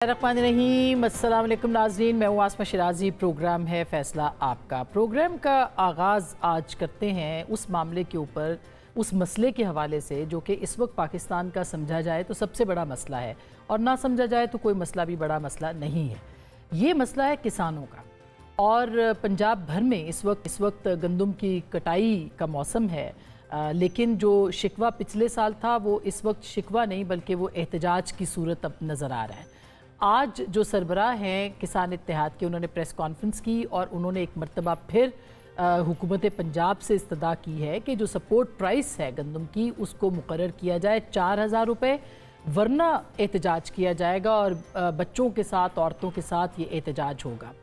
रहीम अस्सलाम वालेकुम नाज़रीन, मैं हूँ आसमा शिराजी। प्रोग्राम है फैसला आपका। प्रोग्राम का आगाज़ आज करते हैं उस मामले के ऊपर, उस मसले के हवाले से जो कि इस वक्त पाकिस्तान का समझा जाए तो सबसे बड़ा मसला है और ना समझा जाए तो कोई मसला भी बड़ा मसला नहीं है। ये मसला है किसानों का। और पंजाब भर में इस वक्त गंदम की कटाई का मौसम है, लेकिन जो शिकवा पिछले साल था वो इस वक्त शिकवा नहीं बल्कि वो एहतजाज की सूरत अब नज़र आ रहा है। आज जो सरबराह हैं किसान इत्तेहाद के, उन्होंने प्रेस कॉन्फ्रेंस की और उन्होंने एक मरतबा फिर हुकूमत पंजाब से इस्तदा की है कि जो सपोर्ट प्राइस है गंदम की उसको मुकर्रर किया जाए 4000 रुपये, वरना एहतजाज किया जाएगा और बच्चों के साथ, औरतों के साथ ये एहतजाज होगा।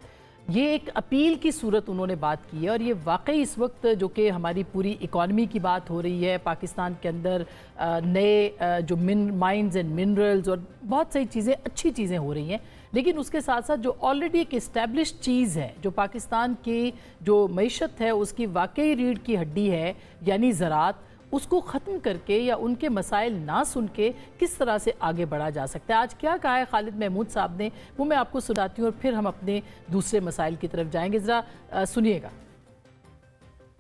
ये एक अपील की सूरत उन्होंने बात की है और ये वाकई इस वक्त जो कि हमारी पूरी इकॉनमी की बात हो रही है, पाकिस्तान के अंदर नए जो माइंस एंड मिनरल्स और बहुत सारी चीज़ें, अच्छी चीज़ें हो रही हैं, लेकिन उसके साथ साथ जो ऑलरेडी एक इस्टेब्लिश चीज़ है, जो पाकिस्तान की जो मईशत है उसकी वाकई रीढ़ की हड्डी है यानी ज़राअत, उसको ख़त्म करके या उनके मसाइल ना सुन के किस तरह से आगे बढ़ा जा सकता है। आज क्या कहा है खालिद महमूद साहब ने, वो मैं आपको सुनाती हूँ और फिर हम अपने दूसरे मसाइल की तरफ जाएंगे। ज़रा सुनिएगा।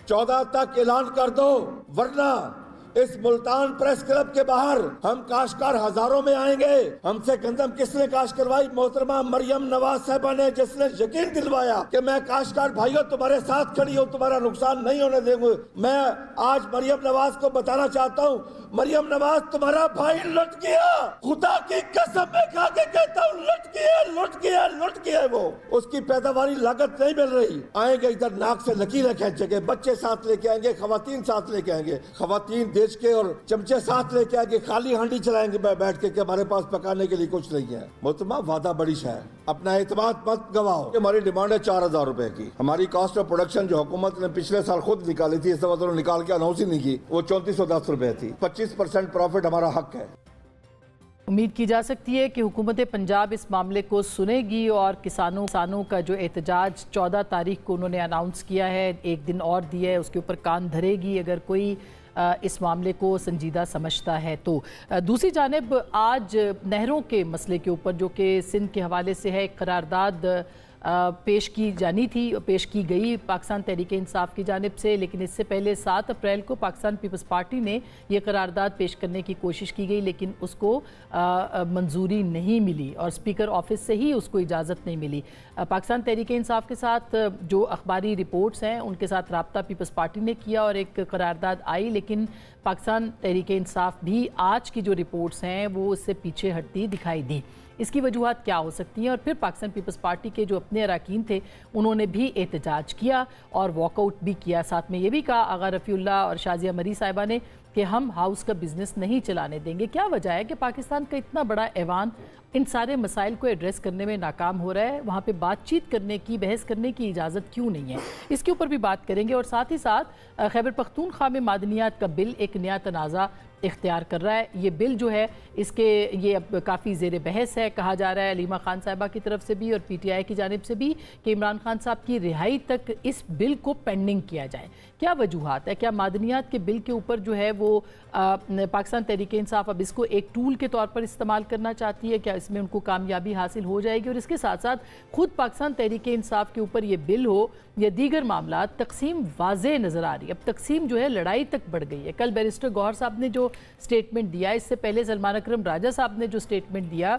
14 तक ऐलान कर दो, वरना इस मुल्तान प्रेस क्लब के बाहर हम काश्तकार हजारों में आएंगे। हमसे गंदम किसने काश करवाई? मोहतरमा मरियम नवाज साहबा ने, जिसने यकीन दिलवाया कि मैं काश्तकार भाइयों तुम्हारे साथ खड़ी हूँ, तुम्हारा नुकसान नहीं होने देंगे। मैं आज मरियम नवाज को बताना चाहता हूँ, मरियम नवाज तुम्हारा भाई लुट गया। खुदा की कसम मैं खा के कहता हूँ, लुट गया वो। उसकी पैदावारी लागत नहीं मिल रही। आएंगे इधर नाक से लकीरें खींचेंगे, बच्चे साथ लेके आएंगे, खवातीन साथ लेके आएंगे, खवातीन बेच के और चमचे साथ लेके आएंगे, खाली हांडी चलाएंगे बैठ के कि हमारे पास पकाने के लिए कुछ नहीं है। मोहतरमा वादा बड़ी है, अपना एतमाद मत गवाओ। हमारी डिमांड है 4000 रुपए की। हमारी कॉस्ट ऑफ प्रोडक्शन जो हुकूमत ने पिछले साल खुद निकाली थी, इस दफा तो निकाल के अनाउंस ही नहीं की, वो 3410 रुपए थी। 25% प्रॉफिट हमारा हक है। उम्मीद की जा सकती है कि हुकूमत पंजाब इस मामले को सुनेगी और किसानों का जो एहतजाज 14 तारीख को उन्होंने अनाउंस किया है, एक दिन और दिया है, उसके ऊपर कान धरेगी अगर कोई इस मामले को संजीदा समझता है तो। दूसरी जानिब आज नहरों के मसले के ऊपर जो कि सिंध के हवाले से है, एक करारदाद पेश की गई पाकिस्तान तहरीक इंसाफ की जानिब से, लेकिन इससे पहले 7 अप्रैल को पाकिस्तान पीपल्स पार्टी ने यह करारदाद पेश करने की कोशिश की गई, लेकिन उसको मंजूरी नहीं मिली और स्पीकर ऑफिस से ही उसको इजाज़त नहीं मिली। पाकिस्तान तहरीक इंसाफ के साथ जो अखबारी रिपोर्ट्स हैं उनके साथ रब्ता पीपल्स पार्टी ने किया और एक करारदाद आई, लेकिन पाकिस्तान तहरीक इंसाफ भी आज की जो रिपोर्ट्स हैं वो उससे पीछे हटती दिखाई दी। इसकी वजूहत क्या हो सकती हैं? और फिर पाकिस्तान पीपल्स पार्टी के जो अपने अरकान थे उन्होंने भी एहतजाज किया और वॉकआउट भी किया। साथ में ये भी कहा आगा रफ़ीउल्लाह और शाजिया मरी साहिबा ने कि हम हाउस का बिजनेस नहीं चलाने देंगे। क्या वजह है कि पाकिस्तान का इतना बड़ा ऐवान इन सारे मसाइल को एड्रेस करने में नाकाम हो रहा है? वहाँ पे बातचीत करने की, बहस करने की इजाज़त क्यों नहीं है? इसके ऊपर भी बात करेंगे। और साथ ही साथ खैबर पख्तूनख्वा में मादनियात का बिल एक नया तनाज़ा इख्तियार कर रहा है। ये बिल जो है ये अब काफ़ी ज़ेर बहस है। कहा जा रहा है अलीमा खान साहिबा की तरफ से भी और PTI की जानिब से भी कि इमरान खान साहब की रिहाई तक इस बिल को पेंडिंग किया जाए। क्या वजूहात है? क्या मादनियात के बिल के ऊपर जो है वो पाकिस्तान तहरीक इंसाफ अब इसको एक टूल के तौर पर इस्तेमाल करना चाहती है? क्या इसमें उनको कामयाबी हासिल हो जाएगी? और इसके साथ साथ खुद पाकिस्तान तहरीक इंसाफ के ऊपर ये बिल हो या दीगर मामला, तकसीम वाज़े नज़र आ रही है। अब तकसीम जो है लड़ाई तक बढ़ गई है। कल बैरिस्टर गौहर साहब ने जो स्टेटमेंट दिया, इससे पहले सलमान अकरम राजा साहब ने जो स्टेटमेंट दिया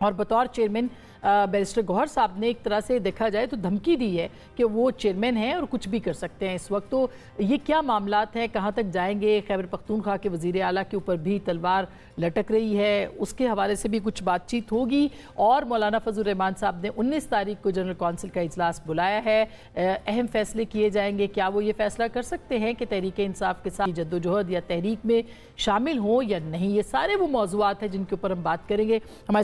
और बतौर चेयरमैन बैरिस्टर गौहर साहब ने एक तरह से देखा जाए तो धमकी दी है कि वो चेयरमैन हैं और कुछ भी कर सकते हैं इस वक्त। तो ये क्या मामलात हैं, कहाँ तक जाएंगे? खैबर पख्तूनख्वा के वज़ीर आला के ऊपर भी तलवार लटक रही है, उसके हवाले से भी कुछ बातचीत होगी। और मौलाना फजल रहमान साहब ने 19 तारीख को जनरल कौंसिल का इजलास बुलाया है, अहम फैसले किए जाएंगे। क्या वो ये फैसला कर सकते हैं कि तहरीक इंसाफ के साथ जद्दोजहद या तहरीक में शामिल हों या नहीं? ये सारे वो मौज़ूआत हैं जिनके ऊपर हम बात करेंगे। हमारे साथ